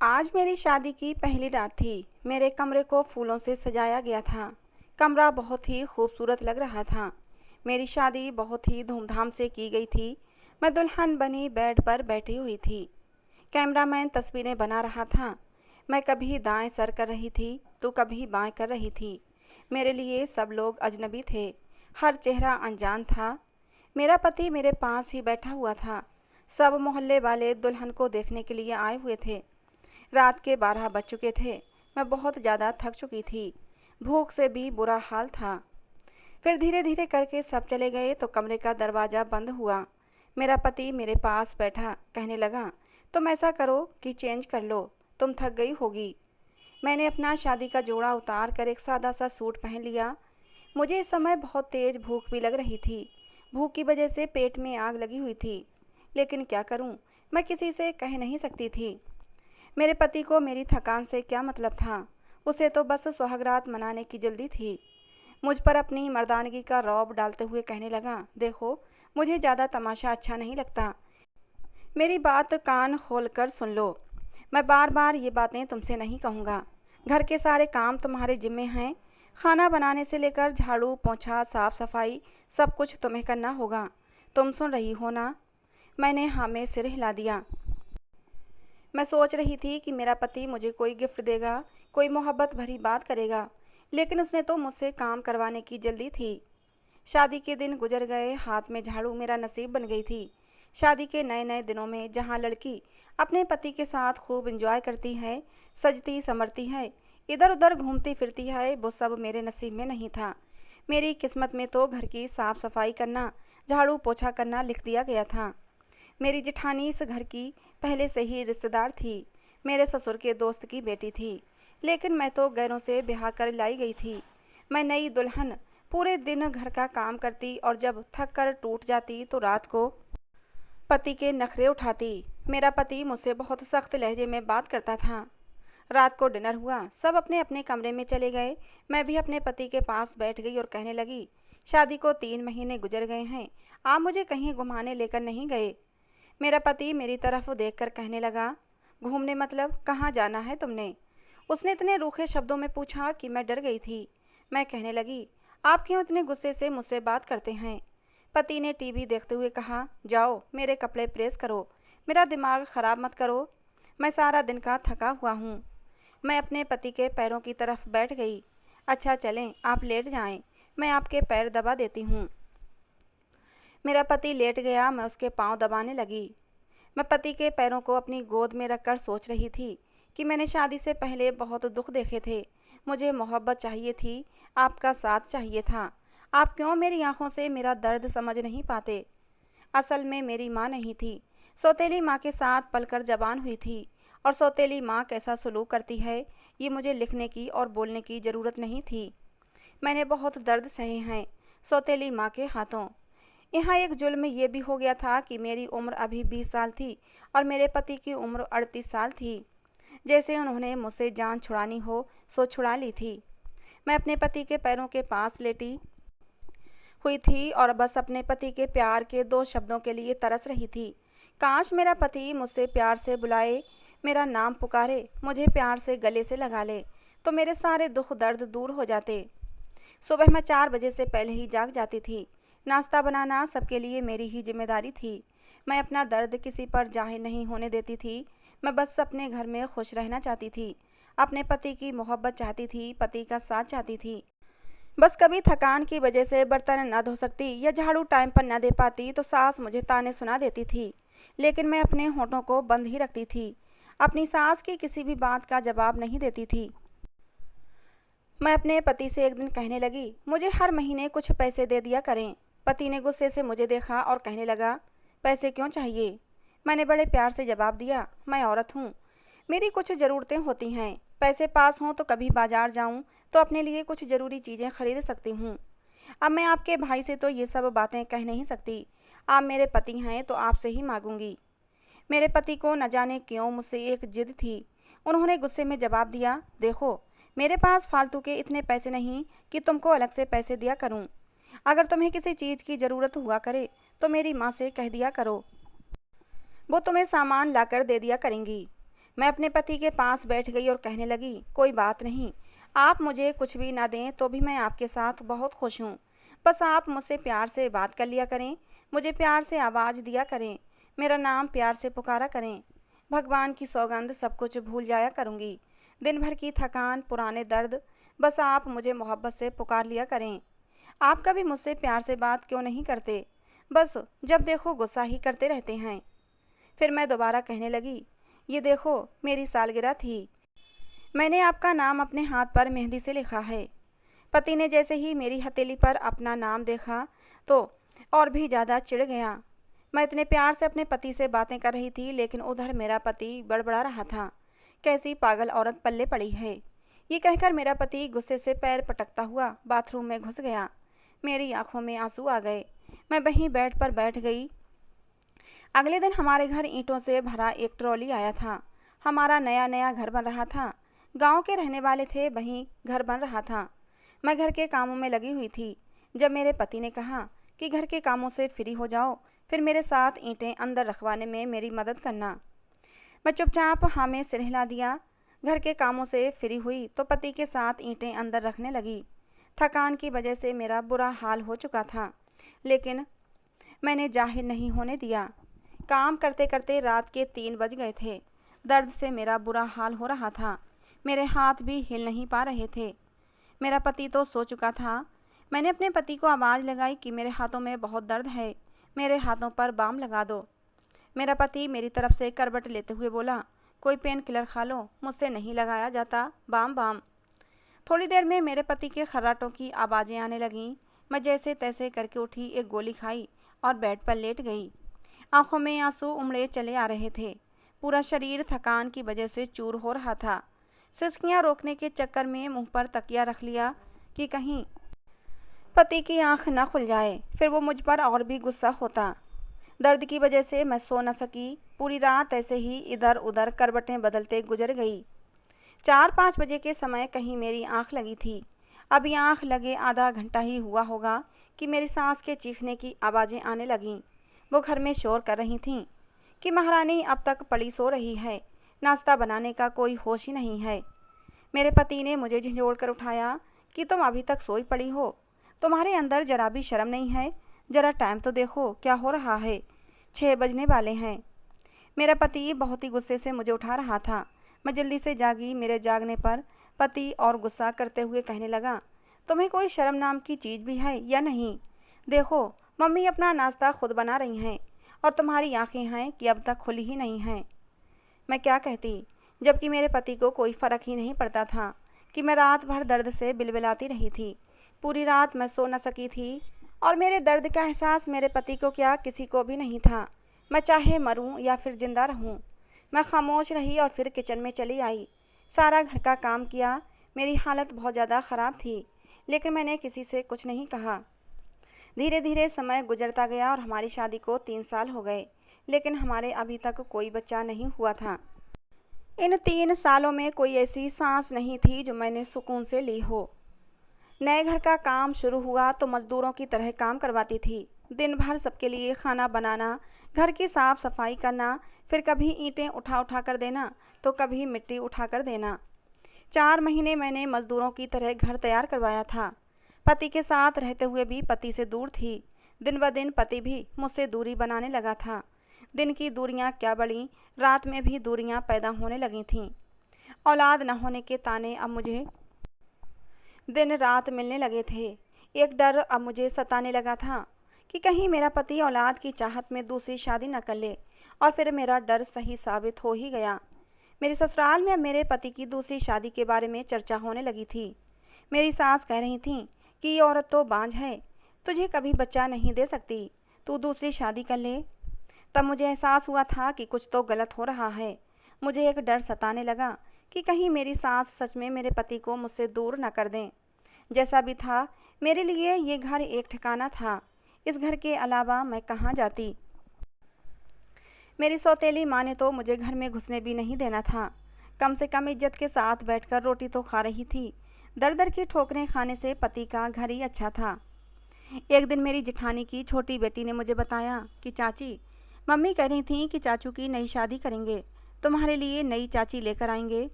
आज मेरी शादी की पहली रात थी। मेरे कमरे को फूलों से सजाया गया था। कमरा बहुत ही खूबसूरत लग रहा था। मेरी शादी बहुत ही धूमधाम से की गई थी। मैं दुल्हन बनी बेड पर बैठी हुई थी। कैमरामैन तस्वीरें बना रहा था। मैं कभी दाएं सर कर रही थी तो कभी बाएं कर रही थी। मेरे लिए सब लोग अजनबी थे। हर चेहरा अनजान था। मेरा पति मेरे पास ही बैठा हुआ था। सब मोहल्ले वाले दुल्हन को देखने के लिए आए हुए थे। रात के 12 बज चुके थे। मैं बहुत ज़्यादा थक चुकी थी। भूख से भी बुरा हाल था। फिर धीरे धीरे करके सब चले गए तो कमरे का दरवाज़ा बंद हुआ। मेरा पति मेरे पास बैठा, कहने लगा, तुम ऐसा करो कि चेंज कर लो, तुम थक गई होगी। मैंने अपना शादी का जोड़ा उतार कर एक सादा सा सूट पहन लिया। मुझे इस समय बहुत तेज़ भूख भी लग रही थी। भूख की वजह से पेट में आग लगी हुई थी। लेकिन क्या करूं, मैं किसी से कह नहीं सकती थी। मेरे पति को मेरी थकान से क्या मतलब था। उसे तो बस सुहागरात मनाने की जल्दी थी। मुझ पर अपनी मर्दानगी का रौब डालते हुए कहने लगा, देखो, मुझे ज़्यादा तमाशा अच्छा नहीं लगता। मेरी बात कान खोलकर सुन लो। मैं बार बार ये बातें तुमसे नहीं कहूँगा। घर के सारे काम तुम्हारे जिम्मे हैं। खाना बनाने से लेकर झाड़ू पोंछा साफ सफाई सब कुछ तुम्हें करना होगा। तुम सुन रही हो ना? मैंने हाँ में सिर हिला दिया। मैं सोच रही थी कि मेरा पति मुझे कोई गिफ्ट देगा, कोई मोहब्बत भरी बात करेगा, लेकिन उसने तो मुझसे काम करवाने की जल्दी थी। शादी के दिन गुजर गए, हाथ में झाड़ू मेरा नसीब बन गई थी। शादी के नए नए दिनों में जहाँ लड़की अपने पति के साथ खूब इंजॉय करती है, सजती संवरती है, इधर उधर घूमती फिरती है, वो सब मेरे नसीब में नहीं था। मेरी किस्मत में तो घर की साफ सफाई करना, झाड़ू पोछा करना लिख दिया गया था। मेरी जेठानी इस घर की पहले से ही रिश्तेदार थी। मेरे ससुर के दोस्त की बेटी थी। लेकिन मैं तो गैरों से ब्याह कर लाई गई थी। मैं नई दुल्हन पूरे दिन घर का काम करती और जब थक कर टूट जाती तो रात को पति के नखरे उठाती। मेरा पति मुझसे बहुत सख्त लहजे में बात करता था। रात को डिनर हुआ, सब अपने अपने कमरे में चले गए। मैं भी अपने पति के पास बैठ गई और कहने लगी, शादी को 3 महीने गुजर गए हैं, आप मुझे कहीं घुमाने लेकर नहीं गए। मेरा पति मेरी तरफ देखकर कहने लगा, घूमने मतलब कहाँ जाना है तुमने? उसने इतने रूखे शब्दों में पूछा कि मैं डर गई थी। मैं कहने लगी, आप क्यों इतने गुस्से से मुझसे बात करते हैं? पति ने टीवी देखते हुए कहा, जाओ मेरे कपड़े प्रेस करो, मेरा दिमाग ख़राब मत करो, मैं सारा दिन का थका हुआ हूँ। मैं अपने पति के पैरों की तरफ बैठ गई। अच्छा चलें, आप लेट जाएं, मैं आपके पैर दबा देती हूँ। मेरा पति लेट गया, मैं उसके पाँव दबाने लगी। मैं पति के पैरों को अपनी गोद में रखकर सोच रही थी कि मैंने शादी से पहले बहुत दुख देखे थे। मुझे मोहब्बत चाहिए थी, आपका साथ चाहिए था। आप क्यों मेरी आंखों से मेरा दर्द समझ नहीं पाते? असल में मेरी माँ नहीं थी, सौतेली माँ के साथ पलकर जवान हुई थी। और सौतेली माँ कैसा सलूक करती है, ये मुझे लिखने की और बोलने की ज़रूरत नहीं थी। मैंने बहुत दर्द सहे हैं सौतेली माँ के हाथों। यहाँ एक जुल्म ये भी हो गया था कि मेरी उम्र अभी 20 साल थी और मेरे पति की उम्र 38 साल थी। जैसे उन्होंने मुझसे जान छुड़ानी हो सो छुड़ा ली थी। मैं अपने पति के पैरों के पास लेटी हुई थी और बस अपने पति के प्यार के 2 शब्दों के लिए तरस रही थी। काश मेरा पति मुझसे प्यार से बुलाए, मेरा नाम पुकारे, मुझे प्यार से गले से लगा ले, तो मेरे सारे दुख दर्द दूर हो जाते। सुबह मैं 4 बजे से पहले ही जाग जाती थी। नाश्ता बनाना सबके लिए मेरी ही जिम्मेदारी थी। मैं अपना दर्द किसी पर जाहिर नहीं होने देती थी। मैं बस अपने घर में खुश रहना चाहती थी। अपने पति की मोहब्बत चाहती थी, पति का साथ चाहती थी। बस कभी थकान की वजह से बर्तन न धो सकती या झाड़ू टाइम पर न दे पाती तो सास मुझे ताने सुना देती थी। लेकिन मैं अपने होठों को बंद ही रखती थी। अपनी सास की किसी भी बात का जवाब नहीं देती थी। मैं अपने पति से एक दिन कहने लगी, मुझे हर महीने कुछ पैसे दे दिया करें। पति ने गुस्से से मुझे देखा और कहने लगा, पैसे क्यों चाहिए? मैंने बड़े प्यार से जवाब दिया, मैं औरत हूँ, मेरी कुछ ज़रूरतें होती हैं। पैसे पास हों तो कभी बाजार जाऊँ तो अपने लिए कुछ ज़रूरी चीज़ें खरीद सकती हूँ। अब मैं आपके भाई से तो ये सब बातें कह नहीं सकती। आप मेरे पति हैं तो आपसे ही मांगूंगी। मेरे पति को न जाने क्यों मुझसे एक जिद थी। उन्होंने गुस्से में जवाब दिया, देखो, मेरे पास फालतू के इतने पैसे नहीं कि तुमको अलग से पैसे दिया करूं। अगर तुम्हें किसी चीज़ की ज़रूरत हुआ करे तो मेरी माँ से कह दिया करो, वो तुम्हें सामान लाकर दे दिया करेंगी। मैं अपने पति के पास बैठ गई और कहने लगी, कोई बात नहीं, आप मुझे कुछ भी ना दें तो भी मैं आपके साथ बहुत खुश हूँ। बस आप मुझसे प्यार से बात कर लिया करें, मुझे प्यार से आवाज़ दिया करें, मेरा नाम प्यार से पुकारा करें। भगवान की सौगंध सब कुछ भूल जाया करूँगी, दिन भर की थकान, पुराने दर्द, बस आप मुझे मोहब्बत से पुकार लिया करें। आप कभी मुझसे प्यार से बात क्यों नहीं करते? बस जब देखो गुस्सा ही करते रहते हैं। फिर मैं दोबारा कहने लगी, ये देखो मेरी सालगिरह थी, मैंने आपका नाम अपने हाथ पर मेहंदी से लिखा है। पति ने जैसे ही मेरी हथेली पर अपना नाम देखा तो और भी ज़्यादा चिढ़ गया। मैं इतने प्यार से अपने पति से बातें कर रही थी, लेकिन उधर मेरा पति बड़बड़ा रहा था, कैसी पागल औरत पल्ले पड़ी है। ये कहकर मेरा पति गुस्से से पैर पटकता हुआ बाथरूम में घुस गया। मेरी आंखों में आंसू आ गए। मैं वहीं बेड पर बैठ गई। अगले दिन हमारे घर ईंटों से भरा एक ट्रॉली आया था। हमारा नया नया घर बन रहा था, गांव के रहने वाले थे, वहीं घर बन रहा था। मैं घर के कामों में लगी हुई थी जब मेरे पति ने कहा कि घर के कामों से फ्री हो जाओ, फिर मेरे साथ ईंटें अंदर रखवाने में मेरी मदद करना। मैं चुपचाप हाँ में सिर हिला दिया। घर के कामों से फ्री हुई तो पति के साथ ईंटें अंदर रखने लगी। थकान की वजह से मेरा बुरा हाल हो चुका था, लेकिन मैंने जाहिर नहीं होने दिया। काम करते करते रात के 3 बज गए थे। दर्द से मेरा बुरा हाल हो रहा था, मेरे हाथ भी हिल नहीं पा रहे थे। मेरा पति तो सो चुका था। मैंने अपने पति को आवाज़ लगाई कि मेरे हाथों में बहुत दर्द है, मेरे हाथों पर बाम लगा दो। मेरा पति मेरी तरफ से करवट लेते हुए बोला, कोई पेन किलर खा लो, मुझसे नहीं लगाया जाता बाम बाम। थोड़ी देर में मेरे पति के खर्राटों की आवाज़ें आने लगीं। मैं जैसे तैसे करके उठी, एक गोली खाई और बेड पर लेट गई। आंखों में आंसू उमड़े चले आ रहे थे। पूरा शरीर थकान की वजह से चूर हो रहा था। सिसकियां रोकने के चक्कर में मुंह पर तकिया रख लिया कि कहीं पति की आंख न खुल जाए, फिर वो मुझ पर और भी गुस्सा होता। दर्द की वजह से मैं सो न सकी। पूरी रात ऐसे ही इधर उधर करवटें बदलते गुजर गई। 4-5 बजे के समय कहीं मेरी आंख लगी थी। अभी आंख लगे आधा घंटा ही हुआ होगा कि मेरी सास के चीखने की आवाज़ें आने लगीं। वो घर में शोर कर रही थीं कि महारानी अब तक पड़ी सो रही है, नाश्ता बनाने का कोई होश ही नहीं है। मेरे पति ने मुझे झंझोड़ कर उठाया कि तुम अभी तक सोई पड़ी हो, तुम्हारे अंदर जरा भी शर्म नहीं है, जरा टाइम तो देखो क्या हो रहा है, 6 बजने वाले हैं। मेरा पति बहुत ही गुस्से से मुझे उठा रहा था। मैं जल्दी से जागी। मेरे जागने पर पति और गुस्सा करते हुए कहने लगा, तुम्हें कोई शर्म नाम की चीज़ भी है या नहीं? देखो मम्मी अपना नाश्ता खुद बना रही हैं और तुम्हारी आंखें हैं कि अब तक खुली ही नहीं हैं। मैं क्या कहती, जबकि मेरे पति को कोई फ़र्क ही नहीं पड़ता था कि मैं रात भर दर्द से बिलबिलाती रही थी। पूरी रात मैं सो न सकी थी और मेरे दर्द का एहसास मेरे पति को क्या किसी को भी नहीं था। मैं चाहे मरूं या फिर जिंदा रहूं। मैं खामोश रही और फिर किचन में चली आई। सारा घर का काम किया। मेरी हालत बहुत ज़्यादा ख़राब थी, लेकिन मैंने किसी से कुछ नहीं कहा। धीरे धीरे समय गुजरता गया और हमारी शादी को 3 साल हो गए, लेकिन हमारे अभी तक कोई बच्चा नहीं हुआ था। इन 3 सालों में कोई ऐसी सांस नहीं थी जो मैंने सुकून से ली हो। नए घर का काम शुरू हुआ तो मज़दूरों की तरह काम करवाती थी। दिन भर सबके लिए खाना बनाना, घर की साफ़ सफाई करना, फिर कभी ईंटें उठा उठा कर देना तो कभी मिट्टी उठा कर देना। 4 महीने मैंने मज़दूरों की तरह घर तैयार करवाया था। पति के साथ रहते हुए भी पति से दूर थी। दिन ब दिन पति भी मुझसे दूरी बनाने लगा था। दिन की दूरियां क्या बढ़ीं, रात में भी दूरियां पैदा होने लगी थीं। औलाद न होने के ताने अब मुझे दिन रात मिलने लगे थे। एक डर अब मुझे सताने लगा था कि कहीं मेरा पति औलाद की चाहत में दूसरी शादी न कर ले, और फिर मेरा डर सही साबित हो ही गया। मेरे ससुराल में अब मेरे पति की दूसरी शादी के बारे में चर्चा होने लगी थी। मेरी सास कह रही थी कि ये औरत तो बांझ है, तुझे कभी बच्चा नहीं दे सकती, तू दूसरी शादी कर ले। तब मुझे एहसास हुआ था कि कुछ तो गलत हो रहा है। मुझे एक डर सताने लगा कि कहीं मेरी सास सच में मेरे पति को मुझसे दूर न कर दें। जैसा भी था, मेरे लिए ये घर एक ठिकाना था। इस घर के अलावा मैं कहाँ जाती? मेरी सौतेली माँ ने तो मुझे घर में घुसने भी नहीं देना था। कम से कम इज्जत के साथ बैठकर रोटी तो खा रही थी। दर दर की ठोकरें खाने से पति का घर ही अच्छा था। एक दिन मेरी जिठानी की छोटी बेटी ने मुझे बताया कि चाची, मम्मी कह रही थी कि चाचू की नई शादी करेंगे, तुम्हारे लिए नई चाची लेकर आएंगे।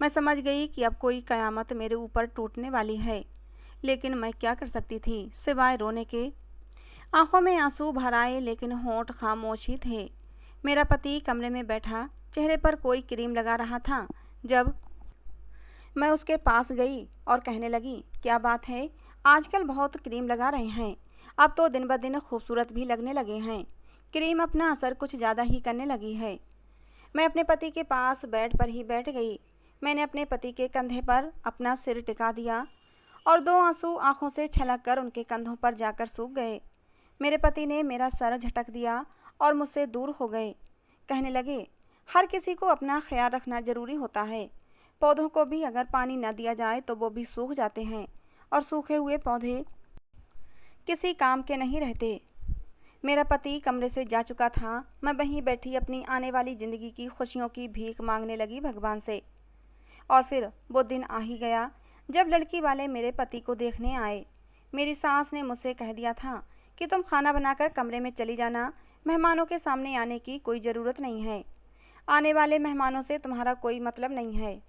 मैं समझ गई कि अब कोई कयामत मेरे ऊपर टूटने वाली है, लेकिन मैं क्या कर सकती थी सिवाय रोने के। आंखों में आंसू भर आए लेकिन होंठ खामोश ही थे। मेरा पति कमरे में बैठा चेहरे पर कोई क्रीम लगा रहा था। जब मैं उसके पास गई और कहने लगी, क्या बात है, आजकल बहुत क्रीम लगा रहे हैं, अब तो दिन ब दिन खूबसूरत भी लगने लगे हैं। क्रीम अपना असर कुछ ज़्यादा ही करने लगी है। मैं अपने पति के पास बेड पर ही बैठ गई। मैंने अपने पति के कंधे पर अपना सिर टिका दिया और दो आंसू आंखों से छलक कर उनके कंधों पर जाकर सूख गए। मेरे पति ने मेरा सर झटक दिया और मुझसे दूर हो गए। कहने लगे, हर किसी को अपना ख्याल रखना ज़रूरी होता है। पौधों को भी अगर पानी न दिया जाए तो वो भी सूख जाते हैं और सूखे हुए पौधे किसी काम के नहीं रहते। मेरा पति कमरे से जा चुका था। मैं वहीं बैठी अपनी आने वाली ज़िंदगी की खुशियों की भीख मांगने लगी भगवान से। और फिर वो दिन आ ही गया जब लड़की वाले मेरे पति को देखने आए। मेरी सास ने मुझसे कह दिया था कि तुम खाना बनाकर कमरे में चली जाना, मेहमानों के सामने आने की कोई ज़रूरत नहीं है। आने वाले मेहमानों से तुम्हारा कोई मतलब नहीं है।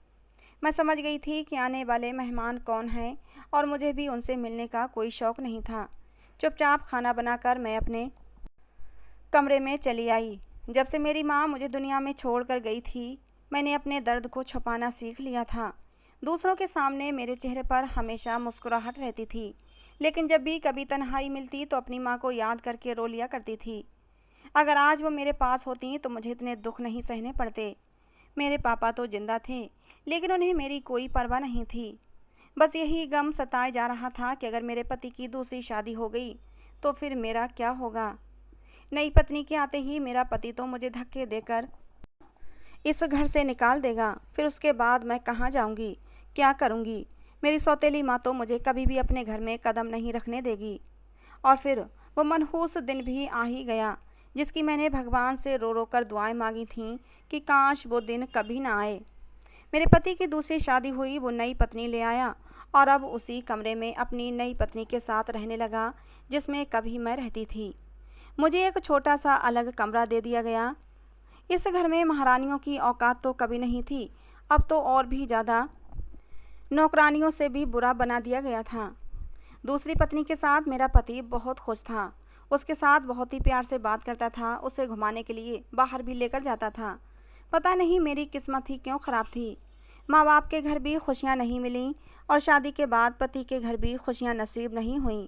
मैं समझ गई थी कि आने वाले मेहमान कौन हैं और मुझे भी उनसे मिलने का कोई शौक़ नहीं था। चुपचाप खाना बनाकर मैं अपने कमरे में चली आई। जब से मेरी माँ मुझे दुनिया में छोड़कर गई थी, मैंने अपने दर्द को छुपाना सीख लिया था। दूसरों के सामने मेरे चेहरे पर हमेशा मुस्कुराहट रहती थी, लेकिन जब भी कभी तन्हाई मिलती तो अपनी माँ को याद करके रो लिया करती थी। अगर आज वो मेरे पास होती तो मुझे इतने दुख नहीं सहने पड़ते। मेरे पापा तो जिंदा थे, लेकिन उन्हें मेरी कोई परवाह नहीं थी। बस यही गम सताए जा रहा था कि अगर मेरे पति की दूसरी शादी हो गई तो फिर मेरा क्या होगा। नई पत्नी के आते ही मेरा पति तो मुझे धक्के देकर इस घर से निकाल देगा। फिर उसके बाद मैं कहाँ जाऊँगी, क्या करूँगी। मेरी सौतेली माँ तो मुझे कभी भी अपने घर में कदम नहीं रखने देगी। और फिर वो मनहूस दिन भी आ ही गया जिसकी मैंने भगवान से रो रो कर दुआएं मांगी थीं कि काश वो दिन कभी ना आए। मेरे पति की दूसरी शादी हुई, वो नई पत्नी ले आया और अब उसी कमरे में अपनी नई पत्नी के साथ रहने लगा जिसमें कभी मैं रहती थी। मुझे एक छोटा सा अलग कमरा दे दिया गया। इस घर में महारानियों की औकात तो कभी नहीं थी, अब तो और भी ज़्यादा नौकरानियों से भी बुरा बना दिया गया था। दूसरी पत्नी के साथ मेरा पति बहुत खुश था। उसके साथ बहुत ही प्यार से बात करता था, उसे घुमाने के लिए बाहर भी लेकर जाता था। पता नहीं मेरी किस्मत ही क्यों ख़राब थी। माँ बाप के घर भी खुशियाँ नहीं मिलीं और शादी के बाद पति के घर भी खुशियाँ नसीब नहीं हुईं।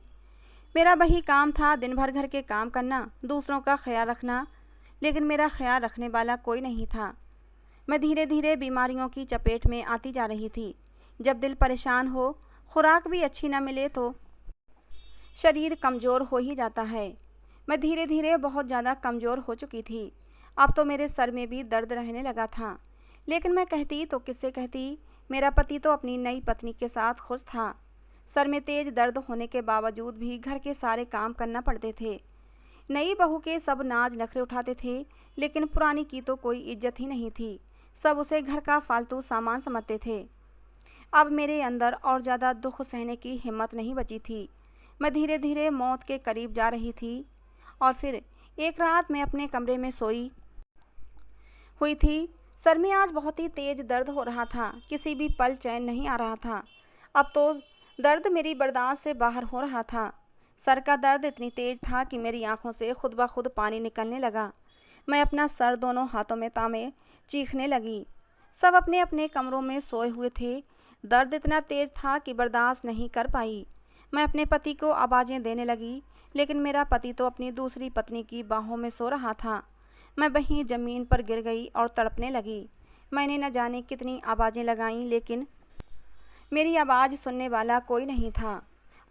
मेरा वही काम था, दिन भर घर के काम करना, दूसरों का ख्याल रखना, लेकिन मेरा ख्याल रखने वाला कोई नहीं था। मैं धीरे धीरे बीमारियों की चपेट में आती जा रही थी। जब दिल परेशान हो, खुराक भी अच्छी न मिले तो शरीर कमज़ोर हो ही जाता है। मैं धीरे धीरे बहुत ज़्यादा कमज़ोर हो चुकी थी। अब तो मेरे सर में भी दर्द रहने लगा था, लेकिन मैं कहती तो किससे कहती। मेरा पति तो अपनी नई पत्नी के साथ खुश था। सर में तेज दर्द होने के बावजूद भी घर के सारे काम करना पड़ते थे। नई बहू के सब नाज नखरे उठाते थे, लेकिन पुरानी की तो कोई इज्जत ही नहीं थी। सब उसे घर का फालतू सामान समझते थे। अब मेरे अंदर और ज़्यादा दुख सहने की हिम्मत नहीं बची थी। मैं धीरे धीरे मौत के करीब जा रही थी। और फिर एक रात मैं अपने कमरे में सोई हुई थी। सर में आज बहुत ही तेज़ दर्द हो रहा था, किसी भी पल चैन नहीं आ रहा था। अब तो दर्द मेरी बर्दाश्त से बाहर हो रहा था। सर का दर्द इतनी तेज़ था कि मेरी आंखों से खुद ब खुद पानी निकलने लगा। मैं अपना सर दोनों हाथों में तामे चीखने लगी। सब अपने अपने कमरों में सोए हुए थे। दर्द इतना तेज़ था कि बर्दाश्त नहीं कर पाई। मैं अपने पति को आवाज़ें देने लगी, लेकिन मेरा पति तो अपनी दूसरी पत्नी की बाहों में सो रहा था। मैं वहीं ज़मीन पर गिर गई और तड़पने लगी। मैंने न जाने कितनी आवाज़ें लगाईं, लेकिन मेरी आवाज़ सुनने वाला कोई नहीं था।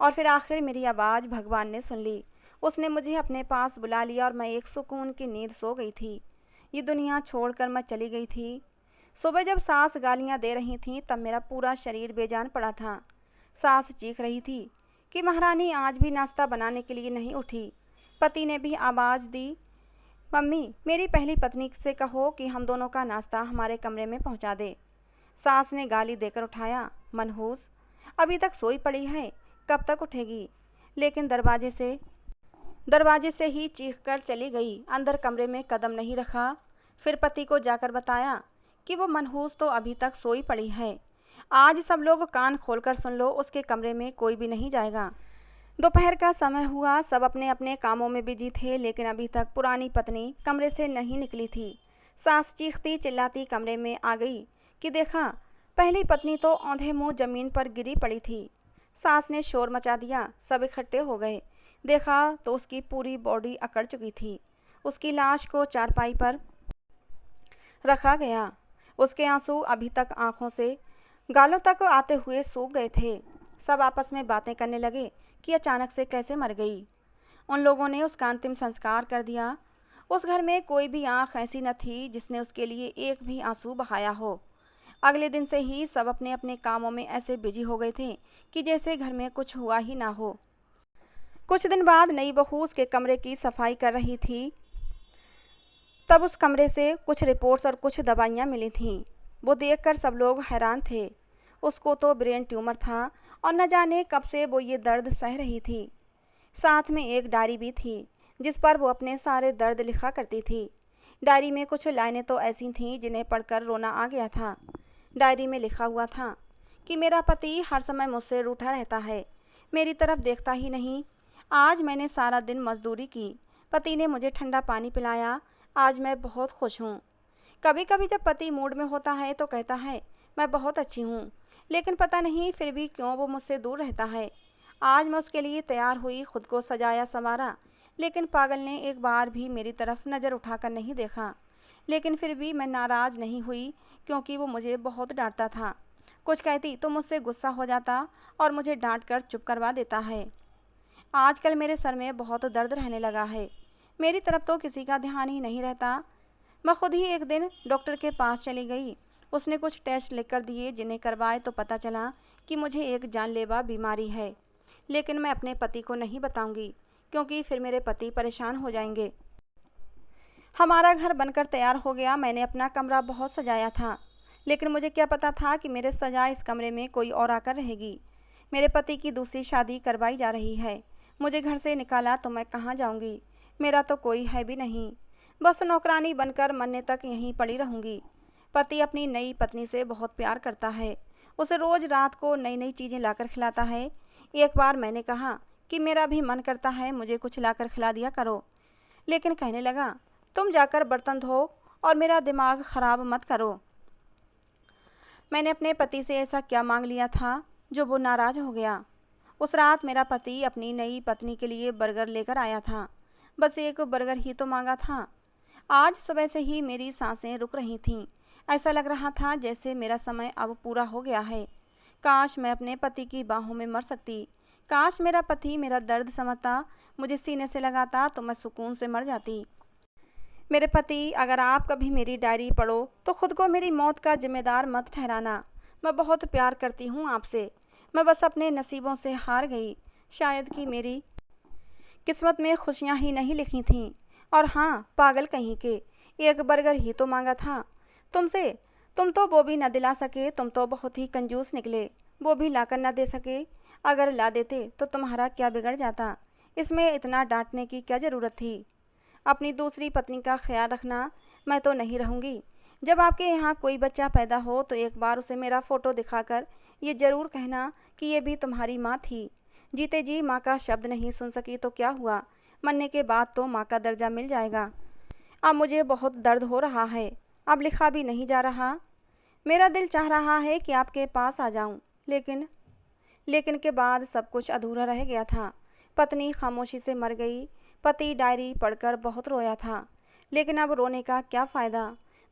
और फिर आखिर मेरी आवाज़ भगवान ने सुन ली। उसने मुझे अपने पास बुला लिया और मैं एक सुकून की नींद सो गई थी। ये दुनिया छोड़कर मैं चली गई थी। सुबह जब सास गालियाँ दे रही थीं तब मेरा पूरा शरीर बेजान पड़ा था। सास चीख रही थी कि महारानी आज भी नाश्ता बनाने के लिए नहीं उठी। पति ने भी आवाज़ दी, मम्मी मेरी पहली पत्नी से कहो कि हम दोनों का नाश्ता हमारे कमरे में पहुंचा दे। सास ने गाली देकर उठाया, मनहूस अभी तक सोई पड़ी है, कब तक उठेगी। लेकिन दरवाजे से ही चीख कर चली गई। अंदर कमरे में कदम नहीं रखा। फिर पति को जाकर बताया कि वो मनहूस तो अभी तक सोई पड़ी है। आज सब लोग कान खोलकर सुन लो, उसके कमरे में कोई भी नहीं जाएगा। दोपहर का समय हुआ, सब अपने अपने कामों में बिजी थे, लेकिन अभी तक पुरानी पत्नी कमरे से नहीं निकली थी। सास चीखती चिल्लाती कमरे में आ गई कि देखा, पहली पत्नी तो औंधे मुंह जमीन पर गिरी पड़ी थी। सास ने शोर मचा दिया, सब इकट्ठे हो गए। देखा तो उसकी पूरी बॉडी अकड़ चुकी थी। उसकी लाश को चारपाई पर रखा गया। उसके आंसू अभी तक आंखों से गालों तक आते हुए सूख गए थे। सब आपस में बातें करने लगे कि अचानक से कैसे मर गई। उन लोगों ने उसका अंतिम संस्कार कर दिया। उस घर में कोई भी आंख ऐसी न थी जिसने उसके लिए एक भी आंसू बहाया हो। अगले दिन से ही सब अपने अपने कामों में ऐसे बिजी हो गए थे कि जैसे घर में कुछ हुआ ही ना हो। कुछ दिन बाद नई बहू उसके कमरे की सफाई कर रही थी। तब उस कमरे से कुछ रिपोर्ट्स और कुछ दवाइयाँ मिली थीं। वो देखकर सब लोग हैरान थे। उसको तो ब्रेन ट्यूमर था और न जाने कब से वो ये दर्द सह रही थी। साथ में एक डायरी भी थी जिस पर वो अपने सारे दर्द लिखा करती थी। डायरी में कुछ लाइनें तो ऐसी थीं जिन्हें पढ़कर रोना आ गया था। डायरी में लिखा हुआ था कि मेरा पति हर समय मुझसे रूठा रहता है, मेरी तरफ देखता ही नहीं। आज मैंने सारा दिन मजदूरी की, पति ने मुझे ठंडा पानी पिलाया, आज मैं बहुत खुश हूँ। कभी कभी जब पति मूड में होता है तो कहता है मैं बहुत अच्छी हूँ, लेकिन पता नहीं फिर भी क्यों वो मुझसे दूर रहता है। आज मैं उसके लिए तैयार हुई, खुद को सजाया संवारा, लेकिन पागल ने एक बार भी मेरी तरफ नज़र उठाकर नहीं देखा। लेकिन फिर भी मैं नाराज़ नहीं हुई, क्योंकि वो मुझे बहुत डांटता था। कुछ कहती तो मुझसे गुस्सा हो जाता और मुझे डांट कर चुप करवा देता है। आजकल मेरे सर में बहुत दर्द रहने लगा है, मेरी तरफ तो किसी का ध्यान ही नहीं रहता। मैं खुद ही एक दिन डॉक्टर के पास चली गई। उसने कुछ टेस्ट लिख कर दिए, जिन्हें करवाए तो पता चला कि मुझे एक जानलेवा बीमारी है। लेकिन मैं अपने पति को नहीं बताऊंगी, क्योंकि फिर मेरे पति परेशान हो जाएंगे। हमारा घर बनकर तैयार हो गया। मैंने अपना कमरा बहुत सजाया था, लेकिन मुझे क्या पता था कि मेरे सजाए इस कमरे में कोई और आकर रहेगी। मेरे पति की दूसरी शादी करवाई जा रही है। मुझे घर से निकाला तो मैं कहाँ जाऊंगी? मेरा तो कोई है भी नहीं, बस नौकरानी बनकर मरने तक यहीं पड़ी रहूंगी। पति अपनी नई पत्नी से बहुत प्यार करता है, उसे रोज़ रात को नई नई चीज़ें लाकर खिलाता है। एक बार मैंने कहा कि मेरा भी मन करता है, मुझे कुछ लाकर खिला दिया करो, लेकिन कहने लगा तुम जाकर बर्तन धो और मेरा दिमाग ख़राब मत करो। मैंने अपने पति से ऐसा क्या मांग लिया था जो वो नाराज़ हो गया? उस रात मेरा पति अपनी नई पत्नी के लिए बर्गर लेकर आया था। बस एक बर्गर ही तो मांगा था। आज सुबह से ही मेरी सांसें रुक रही थीं। ऐसा लग रहा था जैसे मेरा समय अब पूरा हो गया है। काश मैं अपने पति की बाहों में मर सकती। काश मेरा पति मेरा दर्द समझता, मुझे सीने से लगाता तो मैं सुकून से मर जाती। मेरे पति, अगर आप कभी मेरी डायरी पढ़ो तो खुद को मेरी मौत का जिम्मेदार मत ठहराना। मैं बहुत प्यार करती हूँ आपसे। मैं बस अपने नसीबों से हार गई। शायद कि मेरी किस्मत में खुशियाँ ही नहीं लिखी थीं। और हाँ, पागल कहीं के, एक बर्गर ही तो मांगा था तुमसे। तुम तो वो भी न दिला सके, तुम तो बहुत ही कंजूस निकले। वो भी लाकर न दे सके। अगर ला देते तो तुम्हारा क्या बिगड़ जाता? इसमें इतना डांटने की क्या ज़रूरत थी? अपनी दूसरी पत्नी का ख्याल रखना। मैं तो नहीं रहूँगी। जब आपके यहाँ कोई बच्चा पैदा हो तो एक बार उसे मेरा फ़ोटो दिखाकर ये ज़रूर कहना कि ये भी तुम्हारी माँ थी। जीते जी माँ का शब्द नहीं सुन सकी तो क्या हुआ, मरने के बाद तो माँ का दर्जा मिल जाएगा। अब मुझे बहुत दर्द हो रहा है, अब लिखा भी नहीं जा रहा। मेरा दिल चाह रहा है कि आपके पास आ जाऊं, लेकिन के बाद सब कुछ अधूरा रह गया था। पत्नी खामोशी से मर गई। पति डायरी पढ़कर बहुत रोया था, लेकिन अब रोने का क्या फ़ायदा?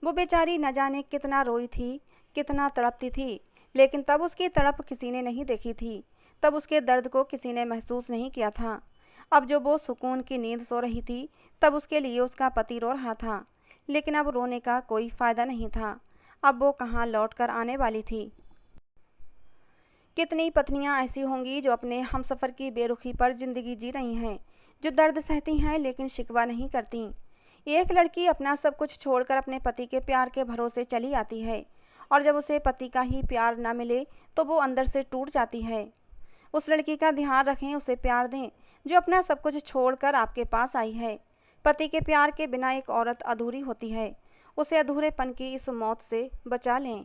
वो बेचारी न जाने कितना रोई थी, कितना तड़पती थी, लेकिन तब उसकी तड़प किसी ने नहीं देखी थी। तब उसके दर्द को किसी ने महसूस नहीं किया था। अब जो वो सुकून की नींद सो रही थी, तब उसके लिए उसका पति रो रहा था, लेकिन अब रोने का कोई फ़ायदा नहीं था। अब वो कहाँ लौट कर आने वाली थी? कितनी पत्नियां ऐसी होंगी जो अपने हमसफ़र की बेरुखी पर ज़िंदगी जी रही हैं, जो दर्द सहती हैं लेकिन शिकवा नहीं करती। एक लड़की अपना सब कुछ छोड़कर अपने पति के प्यार के भरोसे चली आती है, और जब उसे पति का ही प्यार ना मिले तो वो अंदर से टूट जाती है। उस लड़की का ध्यान रखें, उसे प्यार दें जो अपना सब कुछ छोड़कर आपके पास आई है। पति के प्यार के बिना एक औरत अधूरी होती है। उसे अधूरेपन की इस मौत से बचा लें।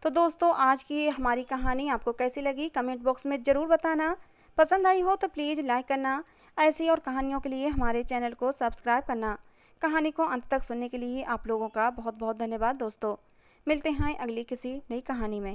तो दोस्तों, आज की ये हमारी कहानी आपको कैसी लगी कमेंट बॉक्स में ज़रूर बताना। पसंद आई हो तो प्लीज़ लाइक करना। ऐसी और कहानियों के लिए हमारे चैनल को सब्सक्राइब करना। कहानी को अंत तक सुनने के लिए आप लोगों का बहुत बहुत धन्यवाद दोस्तों। मिलते हैं अगली किसी नई कहानी में।